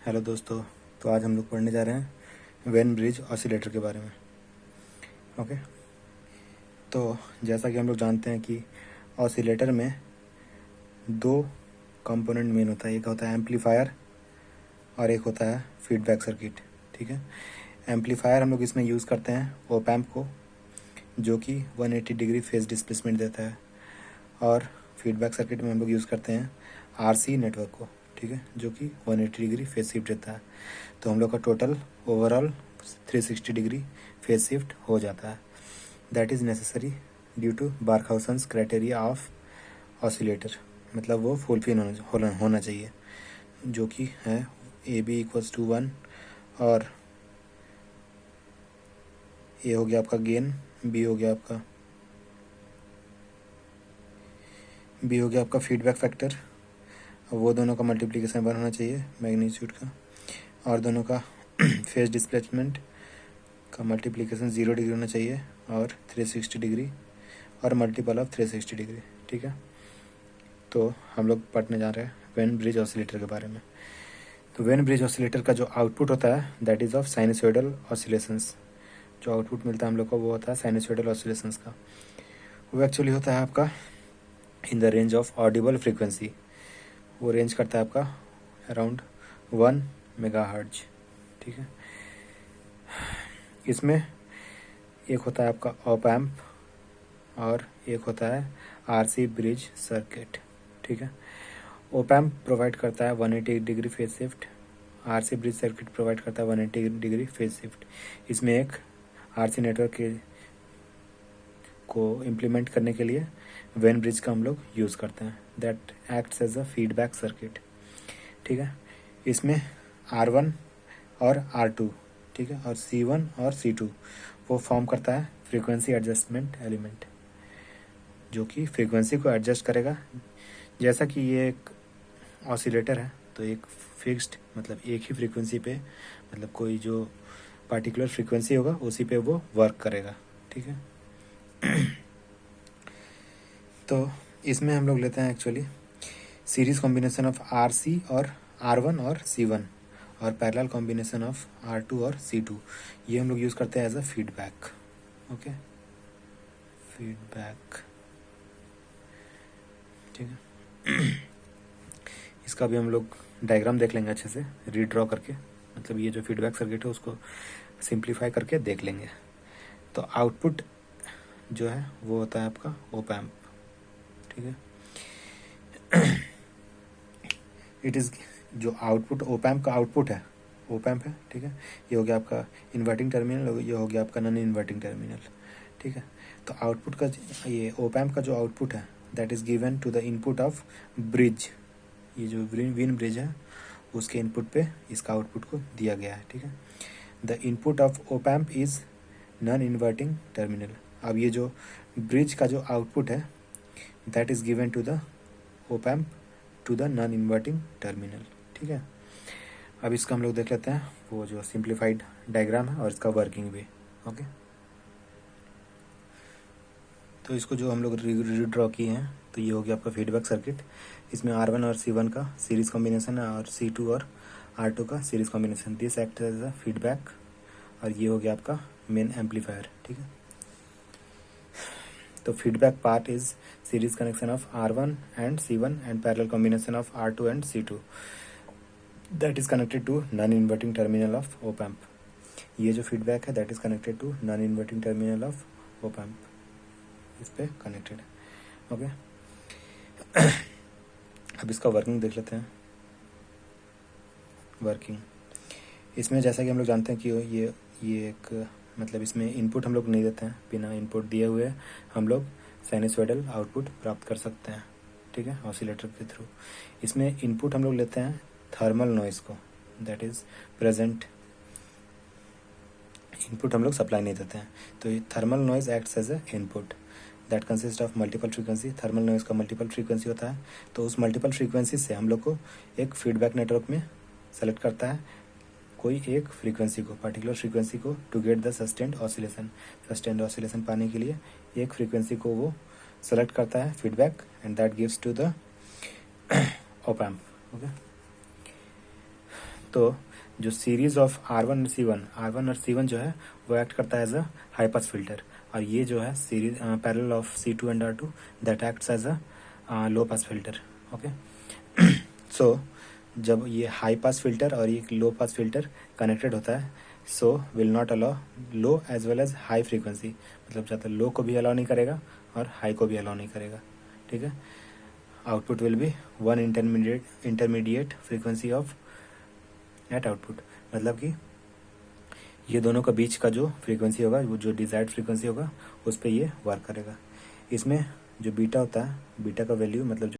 Hello दोस्तों। तो आज हम लोग पढ़ने जा रहे हैं वेन ब्रिज ऑसिलेटर के बारे में। ओके। तो जैसा कि हम लोग जानते हैं कि ऑसिलेटर में दो कंपोनेंट मेन होता है, एक होता है एम्पलीफायर और एक होता है फीडबैक सर्किट। ठीक है। एम्पलीफायर हम लोग इसमें यूज़ करते हैं ओप एम्प को, जो कि 180 डिग्री फेज डिस्प्लेसमेंट देता है, और फीडबैक सर्किट में हम लोग यूज़ करते हैं आरसी नेटवर्क को। ठीक है, जो कि 180 डिग्री फेज शिफ्ट देता है। तो हम लोग का total overall 360 degree phase shift हो जाता है। That is necessary due to Barkhausen criteria of oscillator, मतलब वो फुलफिल होना चाहिए, जो कि है ए बी इक्वल्स टू 1, और ए हो गया आपका गेन, बी हो गया आपका फीडबैक फैक्टर, वो दोनों का मल्टीप्लिकेशन 1 होना चाहिए मैग्नीट्यूड का, और दोनों का फेज डिस्प्लेसमेंट का मल्टीप्लिकेशन 0 डिग्री होना चाहिए, और 360 डिग्री और मल्टीपल ऑफ 360 डिग्री। ठीक है। तो हम लोग पढ़ने जा रहे हैं वेन ब्रिज ऑसिलेटर के बारे में। तो वेन ब्रिज ऑसिलेटर का जो आउटपुट होता है that is of sinusoidal oscillations. जो आउटपुट मिलता है हम लोग को वो होता है साइनसोइडल ऑसिलेशंस का। वो एक्चुअली होता है आपका in the range of Audible frequency. वो रेंज करता है आपका अराउंड 1 मेगाहर्ट्ज। ठीक है। इसमें एक होता है आपका ऑप एम्प और एक होता है आरसी ब्रिज सर्किट। ठीक है। ओप एम्प प्रोवाइड करता है 180 degree phase shift, RC bridge circuit provide करता है 180 डिग्री फेज शिफ्ट। इसमें एक आरसी नेटवर्क को इम्प्लीमेंट करने के लिए वेन ब्रिज का हम लोग यूज़ करते हैं, that acts as a feedback circuit. ठीक है। इसमें R1 और R2, ठीक है, और C1 और C2 वो फॉर्म करता है फ्रीक्वेंसी एडजस्टमेंट एलिमेंट, जो कि फ्रीक्वेंसी को एडजस्ट करेगा। जैसा कि ये एक ऑसिलेटर है तो एक फिक्स्ड, मतलब एक ही फ्रीक्वेंसी पे, मतलब कोई जो पार्टिकुलर फ्रीक्वेंसी होगा उसी पे वो वर्क करेगा। ठीक है। तो इसमें हम लोग लेते हैं actually series combination of RC और R1 और C1, और पैरेलल कॉम्बिनेशन ऑफ R2 और C2। ये हम लोग यूज़ करते हैं as a feedback. Okay, feedback. ठीक है। इसका भी हम लोग डायग्राम देख लेंगे अच्छे से रीड्रॉ करके, मतलब ये जो फीडबैक सर्किट है उसको सिंप्लीफाई करके देख लेंगे। तो आउटपुट जो है वो होता है आपका ओप एम्प। ठीक है। इट इज़ जो आउटपुट ओप एम्प का आउटपुट है, ओप एम्प है। ठीक है। ये हो गया आपका इन्वर्टिंग टर्मिनल, ये हो गया आपका नॉन इन्वर्टिंग टर्मिनल। ठीक है। तो आउटपुट का ये ओप एम्प का जो आउटपुट है that is given to the input of bridge. ये जो विन ब्रिज है उसके इनपुट पे इसका आउटपुट को दिया गया है। ठीक है। The input of op amp is non inverting terminal. अब ये जो ब्रिज का जो आउटपुट है that is given to the op amp to the non inverting terminal. ठीक है। अब इसका हम लोग देख लेते हैं वो जो सिंप्लीफाइड डायग्राम है और इसका वर्किंग भी। ओके। तो इसको जो हम लोग रीड्रॉ किए हैं तो ये हो गया आपका फीडबैक सर्किट। इसमें R1 और C1 का सीरीज कॉम्बिनेशन है और C2 और R2 का series combination. This act as a feedback, और ये हो गया आपका मेन एम्पलीफायर। ठीक है। तो feedback part is series connection of R1 and C1 and parallel combination of R2 and C2 that is connected to non inverting terminal of op amp. ये जो फीडबैक है that is connected to non inverting terminal of op amp, इस पे connected है। Okay. अब इसका working देख लेते हैं। वर्किंग इसमें जैसा कि हम लोग जानते हैं कि ये एक, मतलब इसमें इनपुट हम लोग नहीं देते हैं, बिना इनपुट दिए हुए हम लोग साइनसॉइडल आउटपुट प्राप्त कर सकते हैं। ठीक है, ऑसिलेटर के थ्रू। इसमें इनपुट हम लोग लेते हैं थर्मल नॉइस को, दैट इज़ प्रेजेंट। इनपुट हम लोग सप्लाई नहीं देते हैं, तो ये thermal noise acts as a input that consist of multiple frequency. Thermal noise का मल्टीपल फ्रीक्वेंसी होता है, तो उस मल्टीपल फ्रीक्वेंसी से हम लोग को एक फीडबैक नेटवर्क में सेलेक्ट करता है कोई एक फ्रीक्वेंसी को, पर्टिकुलर फ्रीक्वेंसी को, to get the sustained oscillation. Sustained oscillation पाने के लिए एक फ्रीक्वेंसी को वो सेलेक्ट करता है feedback, and that gives to the op amp. Okay. तो जो सीरीज ऑफ R1 और C1 जो है वो एक्ट करता है as a high pass filter, और ये जो है series parallel of C2 and R2 that acts as a low pass filter. Okay, so जब ये हाई पास फिल्टर और ये लो पास फिल्टर कनेक्टेड होता है, so will not allow low as well as high frequency, मतलब ज़्यादा लो को भी अलाउ नहीं करेगा और हाई को भी अलाउ नहीं करेगा। ठीक है, output will be one intermediate frequency of at output, मतलब कि ये दोनों का बीच का जो फ्रीक्वेंसी होगा, वो जो डिजायर्ड फ्रीक्वेंसी होगा उस पर ये वर्क करेगा। इसमें जो बीटा होता है, बीटा का वैल्यू मतलब